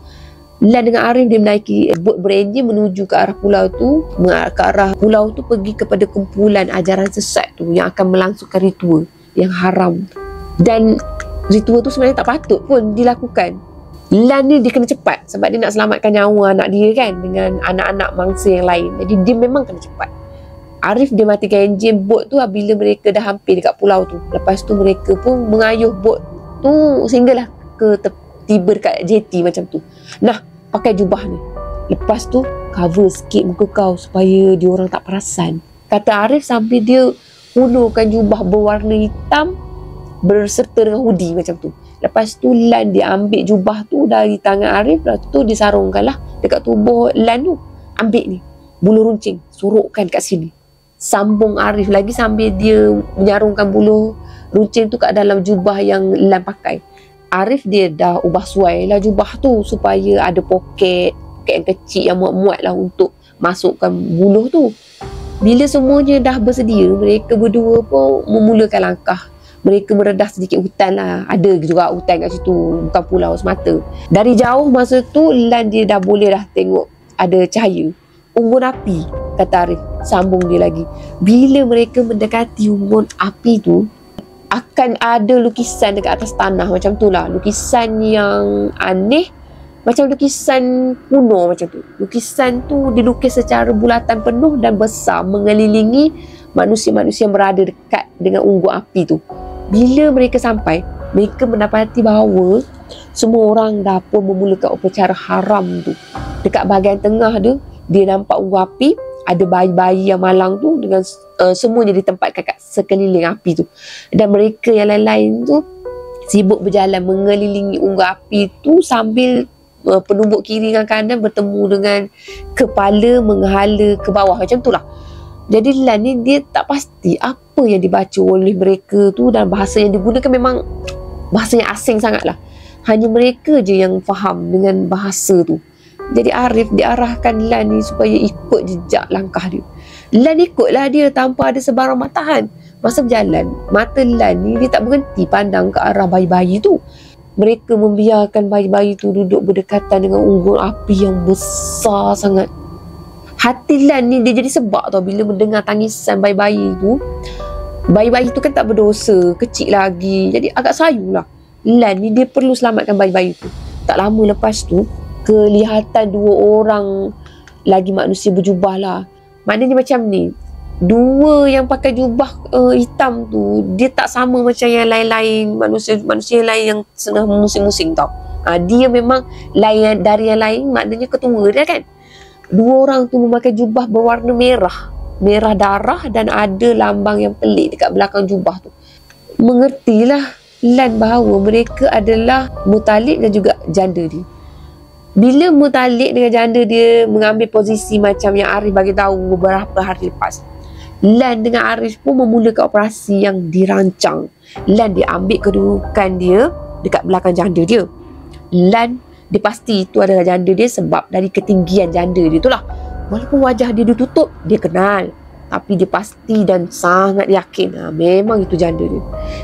Lan dengan Arif dia menaiki bot berenjin menuju ke arah pulau tu. Ke arah pulau tu pergi kepada kumpulan ajaran sesat tu yang akan melangsungkan ritual yang haram. Dan ritual tu sebenarnya tak patut pun dilakukan. Lan ni dia kena cepat sebab dia nak selamatkan nyawa anak dia kan dengan anak-anak mangsa yang lain. Jadi dia memang kena cepat. Arif dia matikan enjin bot tu bila mereka dah hampir dekat pulau tu. Lepas tu mereka pun mengayuh bot tu sehinggalah tiba dekat jeti macam tu. Nah, pakai jubah ni. Lepas tu cover sikit muka kau supaya dia orang tak perasan. Kata Arif sambil dia hulurkan jubah berwarna hitam berserta dengan hoodie macam tu. Lepas tu Lan dia ambil jubah tu dari tangan Arif, lepas tu dia sarungkan lah dekat tubuh Lan tu. Ambil ni bulu runcing, surukkan kat sini. Sambung Arif lagi sambil dia menyarungkan bulu runcing tu kat dalam jubah yang Lan pakai. Arif dia dah ubah suai lah jubah tu supaya ada poket yang kecil yang muat-muat lah untuk masukkan buluh tu. Bila semuanya dah bersedia, mereka berdua pun memulakan langkah. Mereka meredah sedikit hutan lah. Ada juga hutan kat situ, bukan pulau semata. Dari jauh masa tu, Lan dia dah boleh dah tengok ada cahaya. Unggun api, kata Arif. Sambung dia lagi. Bila mereka mendekati unggun api tu, akan ada lukisan dekat atas tanah macam tu lah. Lukisan yang aneh, macam lukisan kuno macam tu. Lukisan tu dilukis secara bulatan penuh dan besar mengelilingi manusia-manusia yang berada dekat dengan unggun api tu. Bila mereka sampai, mereka mendapati bahawa semua orang dah pun memulakan upacara haram tu. Dekat bahagian tengah dia nampak unggun api. Ada bayi-bayi yang malang tu dengan semuanya ditempatkan kat sekeliling api tu. Dan mereka yang lain-lain tu sibuk berjalan mengelilingi unggun api tu sambil penumbuk kiri dan kanan bertemu dengan kepala menghala ke bawah macam tu lah. Jadi Lan ni dia tak pasti apa yang dibaca oleh mereka tu, dan bahasa yang digunakan memang bahasa yang asing sangat lah. Hanya mereka je yang faham dengan bahasa tu. Jadi Arif diarahkan Lan ni supaya ikut jejak langkah dia. Lan ikutlah dia tanpa ada sebarang matahan. Masa berjalan, mata Lan ni dia tak berhenti pandang ke arah bayi-bayi tu. Mereka membiarkan bayi-bayi tu duduk berdekatan dengan unggun api yang besar sangat. Hati Lan ni dia jadi sebab tau bila mendengar tangisan bayi-bayi tu. Bayi-bayi tu kan tak berdosa, kecil lagi. Jadi agak sayu lah. Lan ni dia perlu selamatkan bayi-bayi tu. Tak lama lepas tu, kelihatan dua orang lagi manusia berjubah lah. Maknanya macam ni, dua yang pakai jubah hitam tu dia tak sama macam yang lain-lain, manusia yang lain yang setengah musing-musing tau. Dia memang lain dari yang lain, maknanya ketua dia kan. Dua orang tu memakai jubah berwarna merah darah, dan ada lambang yang pelik dekat belakang jubah tu. Mengertilah Lan bahawa mereka adalah Muttalib dan juga janda dia. Bila Muttalib dengan janda dia mengambil posisi macam yang Arif bagi tahu beberapa hari lepas, Lan dengan Arif pun memulakan operasi yang dirancang. Lan dia ambil kedudukan dia dekat belakang janda dia. Lan dia pasti itu adalah janda dia sebab dari ketinggian janda dia tu lah. Walaupun wajah dia ditutup, dia kenal. Tapi dia pasti dan sangat yakin memang itu janda dia.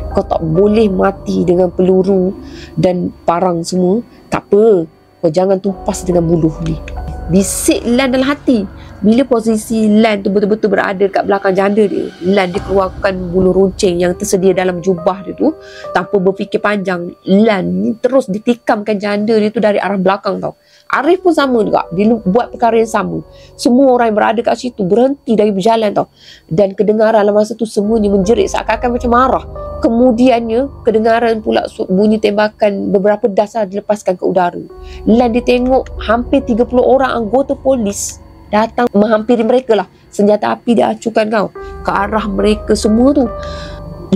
Kau tak boleh mati dengan peluru dan parang semua. Tak apa, kau jangan tumpas dengan buluh ni. Bisik Lan dalam hati. Bila posisi Lan tu betul-betul berada kat belakang janda dia, Lan dia keluarkan bulu runcing yang tersedia dalam jubah dia tu. Tanpa berfikir panjang, Lan ni terus ditikamkan janda dia tu dari arah belakang tau. Arif pun sama juga. Dia buat perkara yang sama. Semua orang yang berada kat situ berhenti dari berjalan tau. Dan kedengaran dalam masa tu semuanya menjerit seakan-akan macam marah. Kemudiannya kedengaran pula bunyi tembakan beberapa dasar dilepaskan ke udara. Lan dia tengok hampir 30 orang anggota polis datang menghampiri mereka lah. Senjata api dia acukan ke arah mereka semua tu.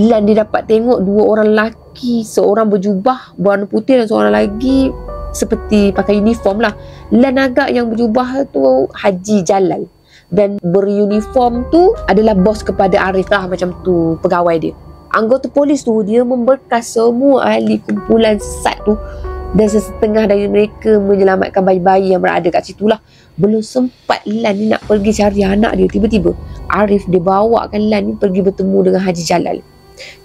Lan dia dapat tengok dua orang lelaki, seorang berjubah berwarna putih dan seorang lagi seperti pakai uniform lah. Lan agak yang berjubah tu Haji Jalal, dan beruniform tu adalah bos kepada Arif lah, macam tu pegawai dia. Anggota polis tu dia memberkas semua ahli kumpulan SAT tu, dan sesetengah dari mereka menyelamatkan bayi-bayi yang berada kat situ lah. Belum sempat Lan ni nak pergi cari anak dia, tiba-tiba Arif dia bawakan Lan ni pergi bertemu dengan Haji Jalal.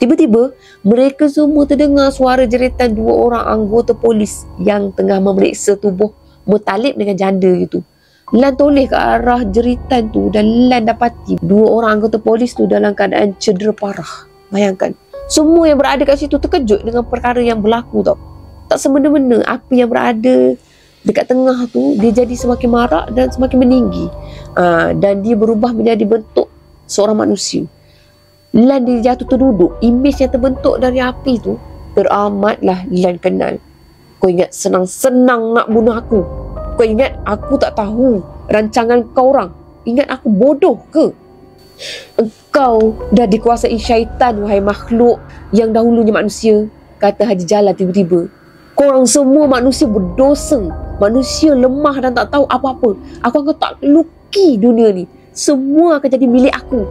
Tiba-tiba mereka semua terdengar suara jeritan dua orang anggota polis yang tengah memeriksa tubuh Muttalib dengan janda itu. Lan toleh ke arah jeritan tu dan Lan dapati dua orang anggota polis tu dalam keadaan cedera parah. Bayangkan, semua yang berada kat situ terkejut dengan perkara yang berlaku tau. Tak semena-mena api yang berada dekat tengah tu dia jadi semakin marak dan semakin meninggi. Dan dia berubah menjadi bentuk seorang manusia. Lan dia jatuh terduduk, imej yang terbentuk dari api tu teramatlah Lan kenal. Kau ingat senang-senang nak bunuh aku? Kau ingat aku tak tahu rancangan kau orang? Ingat aku bodoh ke? Engkau dah dikuasai syaitan, wahai makhluk yang dahulunya manusia, kata Haji Jalal tiba-tiba. Korang semua manusia berdosa, manusia lemah dan tak tahu apa-apa. Aku akan takluki dunia ni. Semua akan jadi milik aku.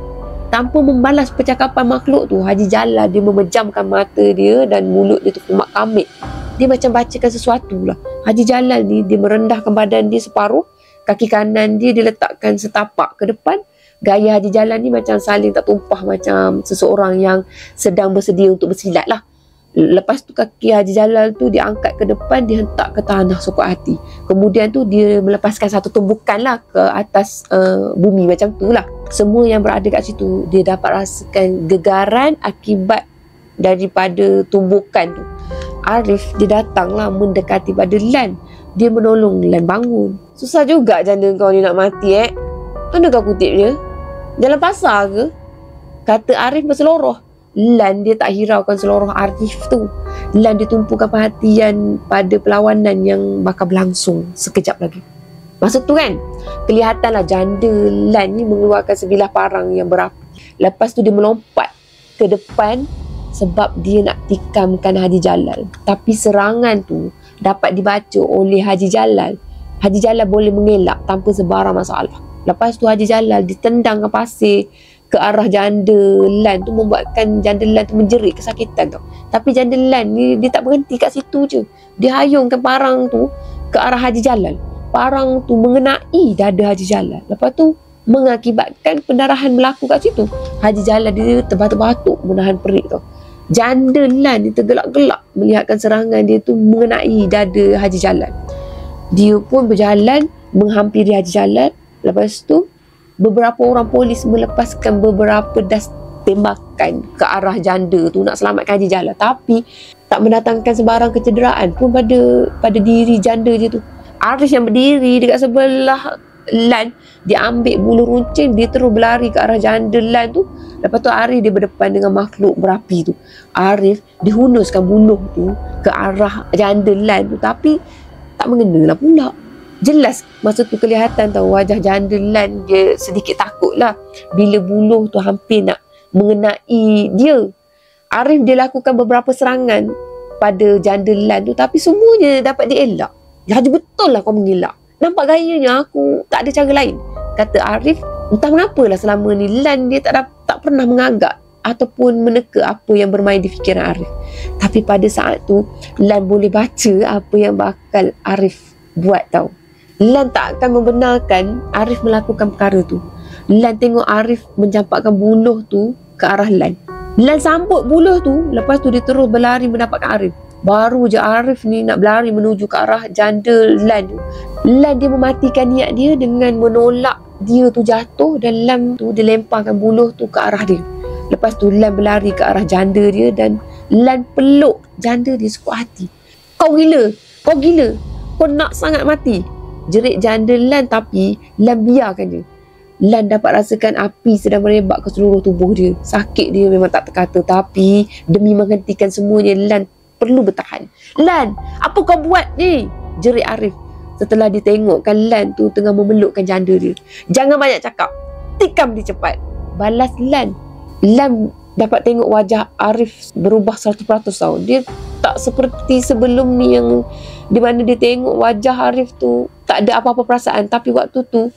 Tanpa membalas percakapan makhluk tu, Haji Jalal dia memejamkan mata dia dan mulut dia tu kumat kamit. Dia macam bacakan sesuatu lah. Haji Jalal ni dia merendahkan badan dia separuh, kaki kanan dia diletakkan setapak ke depan. Gaya Haji Jalal ni macam saling tak tumpah, macam seseorang yang sedang bersedia untuk bersilat lah. Lepas tu kaki Haji Jalal tu diangkat ke depan, dihentak ke tanah sekuat hati. Kemudian tu dia melepaskan satu tumbukan lah ke atas bumi macam tu lah. Semua yang berada kat situ dia dapat rasakan gegaran akibat daripada tumbukan tu. Arif dia datang lah mendekati pada Lan. Dia menolong Lan bangun. Susah juga janda kau ni nak mati Mana kau kutip dia? Jalan pasar ke? Kata Arif berseloroh. Lan dia tak hiraukan seloroh Arif tu. Lan dia tumpukan perhatian pada perlawanan yang bakal berlangsung sekejap lagi. Masa tu kan, kelihatanlah janda Lan ni mengeluarkan sebilah parang yang berapi. Lepas tu dia melompat ke depan sebab dia nak tikamkan Haji Jalal. Tapi serangan tu dapat dibaca oleh Haji Jalal. Haji Jalal boleh mengelak tanpa sebarang masalah. Lepas tu Haji Jalal ditendang ke pasir ke arah janda Lan tu, membuatkan janda Lan tu menjerit kesakitan tau. Tapi janda Lan ni dia tak berhenti kat situ je. Dia hayungkan parang tu ke arah Haji Jalal. Parang tu mengenai dada Haji Jalal. Lepas tu mengakibatkan pendarahan berlaku kat situ. Haji Jalal dia terbatuk-batuk menahan perik tau. Janda Lan dia tergelak-gelak melihatkan serangan dia tu mengenai dada Haji Jalal. Dia pun berjalan menghampiri Haji Jalal. Lepas tu beberapa orang polis melepaskan beberapa das tembakan ke arah janda tu nak selamatkan Haji Jalal. Tapi tak mendatangkan sebarang kecederaan pun pada diri janda je tu. Arif yang berdiri dekat sebelah Lan, dia ambil bulu runcing, dia terus berlari ke arah janda Lan tu. Lepas tu Arif dia berdepan dengan makhluk berapi tu. Arif dihunuskan buluh tu ke arah janda Lan tu, tapi tak mengenalah pula. Jelas masa tu kelihatan tahu wajah janda Lan dia sedikit takut lah bila buluh tu hampir nak mengenai dia. Arif dia lakukan beberapa serangan pada janda Lan tu, tapi semuanya dapat dielak. Haji betul lah kau mengelak. Nampak gayanya aku tak ada cara lain, kata Arif. Entah menapalah selama ni Lan dia tak pernah mengagak ataupun meneka apa yang bermain di fikiran Arif. Tapi pada saat tu Lan boleh baca apa yang bakal Arif buat tau. Lan tak akan membenarkan Arif melakukan perkara tu. Lan tengok Arif mencampakkan buluh tu ke arah Lan. Lan sambut buluh tu, lepas tu dia terus berlari mendapatkan Arif. Baru je Arif ni nak berlari menuju ke arah janda Lan tu, Lan dia mematikan niat dia dengan menolak dia tu jatuh, dan Lan tu dia lemparkan buluh tu ke arah dia. Lepas tu Lan berlari ke arah janda dia dan Lan peluk janda dia sekuat hati. Kau gila, kau nak sangat mati, jerit janda Lan, tapi Lan biarkan dia. Lan dapat rasakan api sedang merebak ke seluruh tubuh dia. Sakit dia memang tak terkata, tapi demi menghentikan semuanya Lan perlu bertahan. Lan, apa kau buat ni? Jerit Arif setelah dia tengokkan Lan tu tengah memelukkan janda dia. Jangan banyak cakap, tikam dia cepat, balas Lan. Lan dapat tengok wajah Arif berubah 100% tau. Dia tak seperti sebelum ni yang di mana dia tengok wajah Arif tu tak ada apa-apa perasaan. Tapi waktu tu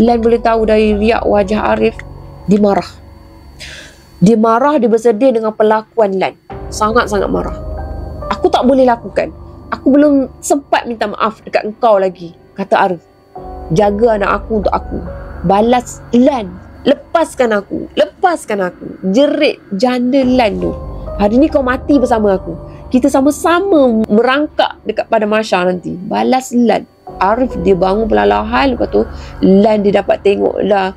Lan boleh tahu dari riak wajah Arif, dia marah. Dia marah, dia bersedih dengan perlakuan Lan. Sangat-sangat marah. Aku tak boleh lakukan. Aku belum sempat minta maaf dekat engkau lagi, kata Arif. Jaga anak aku untuk aku, balas Lan. Lepaskan aku, jerit janda Lan tu. Hari ni kau mati bersama aku. Kita sama-sama merangkak dekat pada mahsyar nanti, balas Lan. Arif dia bangun perlahan. Lepas tu Lan dia dapat tengok lah,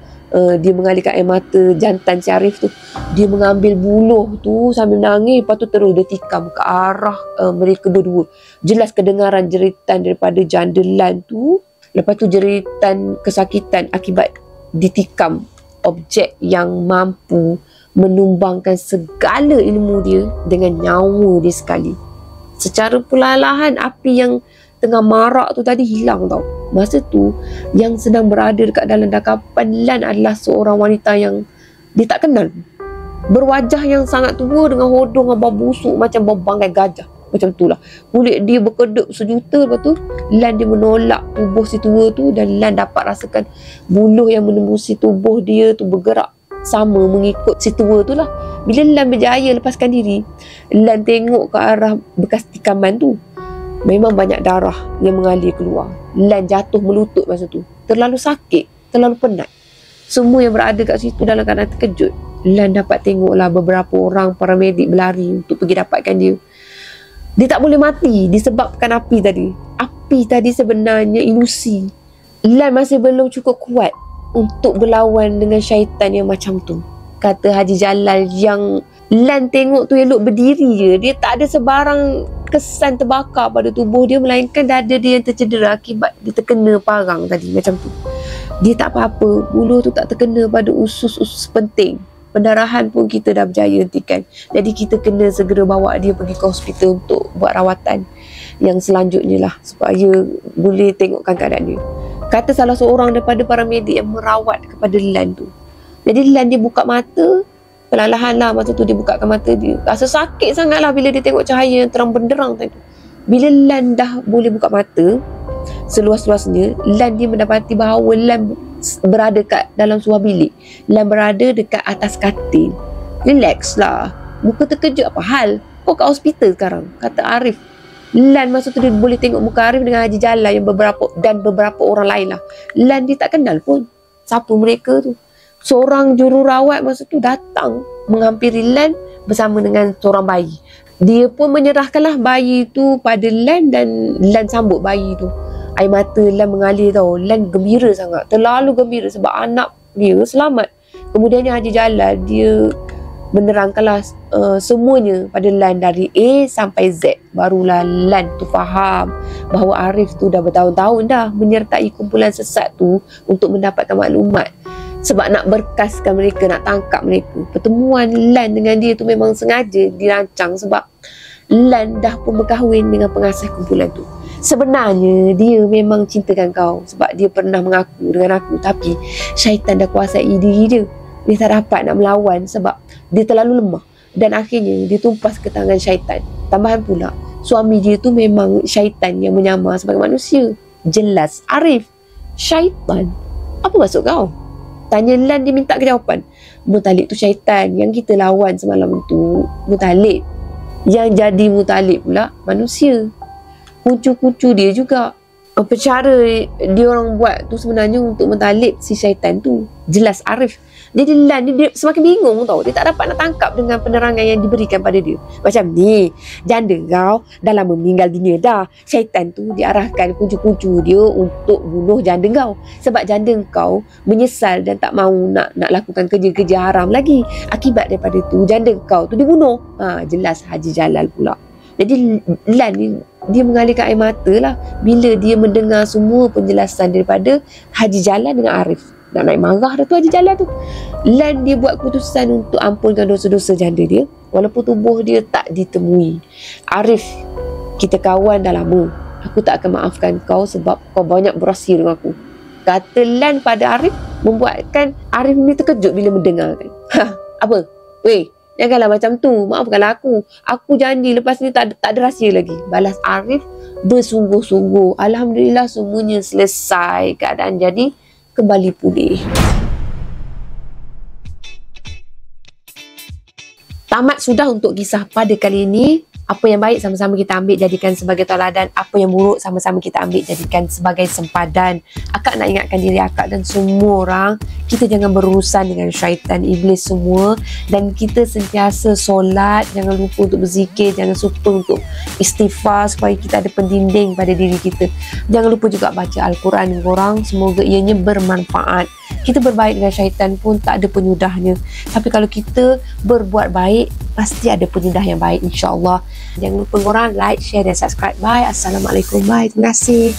dia mengalirkan air mata jantan si Arif tu. Dia mengambil buluh tu sambil menangis. Lepas tu terus dia tikam ke arah mereka dua-dua. Jelas kedengaran jeritan daripada janda Lan tu. Lepas tu jeritan kesakitan akibat ditikam objek yang mampu menumbangkan segala ilmu dia dengan nyawa dia sekali. Secara perlahan-lahan api yang tengah marak tu tadi hilang tau. Masa tu yang sedang berada dekat dalam dakapan Lan adalah seorang wanita yang dia tak kenal. Berwajah yang sangat tua dengan hodong yang busuk macam bau bangkai gajah. Macam tu lah. Kulit dia berkedut sejuta. Lepas tu Lan dia menolak tubuh si tua tu, dan Lan dapat rasakan buluh yang menembusi tubuh dia tu bergerak sama mengikut si tua tu lah. Bila Lan berjaya lepaskan diri, Lan tengok ke arah bekas tikaman tu. Memang banyak darah yang mengalir keluar. Lan jatuh melutut masa tu. Terlalu sakit, terlalu penat. Semua yang berada kat situ dalam keadaan terkejut. Lan dapat tengoklah beberapa orang paramedik berlari untuk pergi dapatkan dia. Dia tak boleh mati disebabkan api tadi. Api tadi sebenarnya ilusi. Lan masih belum cukup kuat untuk berlawan dengan syaitan yang macam tu. Kata Haji Jalal yang Lan tengok tu elok berdiri je. Dia tak ada sebarang kesan terbakar pada tubuh dia, melainkan dada dia yang tercedera akibat dia terkena parang tadi macam tu. Dia tak apa-apa. Buluh tu tak terkena pada usus-usus penting. Pendarahan pun kita dah berjaya hentikan. Jadi kita kena segera bawa dia pergi ke hospital untuk buat rawatan yang selanjutnya lah, supaya boleh tengokkan keadaan dia. Kata salah seorang daripada paramedik yang merawat kepada Lan tu. Jadi Lan dia buka mata, perlahan-lahan lah masa tu dia bukakan mata dia. Rasa sakit sangat lah bila dia tengok cahaya yang terang benderang tadi. Bila Lan dah boleh buka mata seluas-luasnya, Lan dia mendapati bahawa Lan berada kat dalam sebuah bilik. Lan berada dekat atas katil. Relax lah. Muka terkejut, apa hal? Kau kat hospital sekarang, kata Arif. Lan masa tu dia boleh tengok muka Arif dengan Haji Jalal yang beberapa orang lain lah. Lan dia tak kenal pun siapa mereka tu. Seorang jururawat masa tu datang menghampiri Lan bersama dengan seorang bayi. Dia pun menyerahkanlah bayi tu pada Lan, dan Lan sambut bayi tu. Air mata Lan mengalir tau. Lan gembira sangat, terlalu gembira sebab anak dia selamat. Kemudiannya Haji Jalal dia menerangkanlah semuanya pada Lan dari A sampai Z. Barulah Lan tu faham bahawa Arif tu dah bertahun-tahun dah menyertai kumpulan sesat tu untuk mendapatkan maklumat. Sebab nak berkaskan mereka, nak tangkap mereka. Pertemuan Lan dengan dia tu memang sengaja dirancang sebab Lan dah pun berkahwin dengan pengasas kumpulan tu. Sebenarnya dia memang cintakan kau sebab dia pernah mengaku dengan aku, tapi syaitan dah kuasai diri dia. Dia tak dapat nak melawan sebab dia terlalu lemah, dan akhirnya dia tumpas ke tangan syaitan. Tambahan pula, suami dia tu memang syaitan yang menyamar sebagai manusia. Jelas Arif syaitan. Apa maksud kau? Tanya Lan, dia minta kejawapan. Muttalib tu syaitan yang kita lawan semalam tu Muttalib. Yang jadi Muttalib pula manusia. Kucu-kucu dia juga. Apa cara dia orang buat tu sebenarnya untuk mentalib si syaitan tu. Jelas Arif. Jadi Lan dia semakin bingung tau. Dia tak dapat nak tangkap dengan penerangan yang diberikan pada dia. Macam ni, janda kau dah lama meninggal dunia dah. Syaitan tu diarahkan kucu-kucu dia untuk bunuh janda kau. Sebab janda kau menyesal dan tak mahu nak lakukan kerja-kerja haram lagi. Akibat daripada tu janda kau tu dibunuh. Jelas Haji Jalal pula. Jadi Lan ni dia mengalirkan air mata lah bila dia mendengar semua penjelasan daripada Haji Jalal dengan Arif. Nak naik marah dah tu Haji Jalal tu. Lan dia buat keputusan untuk ampunkan dosa-dosa janda dia walaupun tubuh dia tak ditemui. Arif, kita kawan dah lama. Aku tak akan maafkan kau sebab kau banyak berahsia dengan aku. Kata Lan pada Arif, membuatkan Arif ni terkejut bila mendengarkan. Apa? Weh, janganlah macam tu. Maafkanlah aku. Aku janji lepas ni tak ada rahsia lagi. Balas Arif bersungguh-sungguh. Alhamdulillah semuanya selesai. Keadaan jadi kembali pulih. Tamat sudah untuk kisah pada kali ini. Apa yang baik sama-sama kita ambil jadikan sebagai tauladan. Apa yang buruk sama-sama kita ambil jadikan sebagai sempadan. Akak nak ingatkan diri akak dan semua orang, kita jangan berurusan dengan syaitan, iblis semua. Dan kita sentiasa solat, jangan lupa untuk berzikir, jangan lupa untuk istighfar supaya kita ada pendinding pada diri kita. Jangan lupa juga baca Al-Quran korang, semoga ianya bermanfaat. Kita berbaik dengan syaitan pun tak ada penyudahnya. Tapi kalau kita berbuat baik, pasti ada penyudah yang baik, insya-Allah. Jangan lupa korang like, share dan subscribe. Bye. Assalamualaikum. Bye. Terima kasih.